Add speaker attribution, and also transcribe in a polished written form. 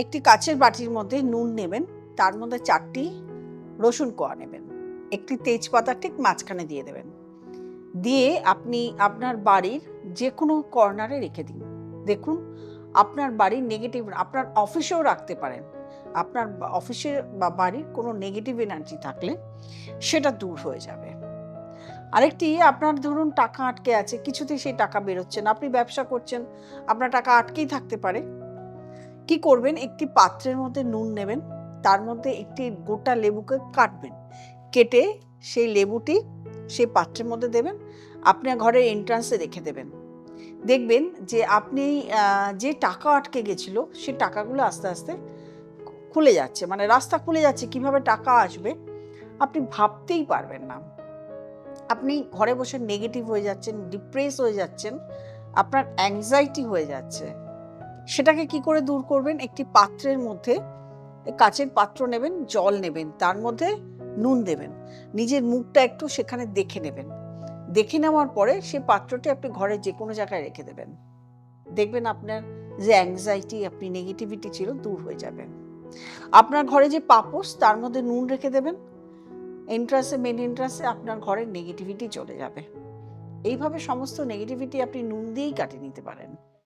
Speaker 1: একটি কাচের বাটির মধ্যে নুন নেবেন, তার মধ্যে 4টি রসুন কোয়া নেবেন, একটি তেজপাতা ঠিক মাঝখানে দিয়ে দেবেন। দিয়ে আপনি আপনার বাড়ির যে কোনো কর্নারে রেখে দিন। দেখুন আপনার বাড়ির নেগেটিভ, আপনার অফিসেও রাখতে পারেন। আপনার অফিসের বা বাড়ির কোনো নেগেটিভ এনার্জি থাকলে সেটা দূর হয়ে যাবে। আরেকটি, আপনার ধরুন টাকা আটকে আছে, কিছুতেই সেই টাকা বেরোচ্ছে না, আপনি ব্যবসা করছেন, আপনার টাকা আটকেই থাকতে পারে। কি করবেন, একটি পাত্রের মধ্যে নুন নেবেন, তার মধ্যে একটি গোটা লেবুকে কাটবেন, কেটে সেই লেবুটি সেই পাত্রের মধ্যে দেবেন, আপনার ঘরের এন্ট্রান্সে রেখে দেবেন। দেখবেন যে আপনি যে টাকা আটকে গেছিল সে টাকাগুলো আস্তে আস্তে খুলে যাচ্ছে, মানে রাস্তা খুলে যাচ্ছে, কিভাবে টাকা আসবে আপনি ভাবতেই পারবেন না। আপনি ঘরে বসে নেগেটিভ হয়ে যাচ্ছেন, ডিপ্রেস হয়ে যাচ্ছেন, আপনার অ্যাংজাইটি হয়ে যাচ্ছে। সেটাকে কি করে দূর করবেন, একটি পাত্রের মধ্যে, কাচের পাত্র নেবেন, জল নেবেন, তার মধ্যে নুন দেবেন, নিজের মুখটা একটু সেখানে দেখে নেবেন। দেখে নেওয়ার পরে সেই পাত্রটি আপনি ঘরের যে কোনো জায়গায় রেখে দেবেন। দেখবেন আপনার যে অ্যাংজাইটি, আপনি নেগেটিভিটি ছিল, দূর হয়ে যাবে। আপনার ঘরে যে পাপোশ, তার মধ্যে নুন রেখে দেবেন, এন্ট্রান্সে, মেন এন্ট্রান্সে আপনার ঘরের নেগেটিভিটি চলে যাবে। এইভাবে সমস্ত নেগেটিভিটি আপনি নুন দিয়েই কাটিয়ে নিতে পারেন।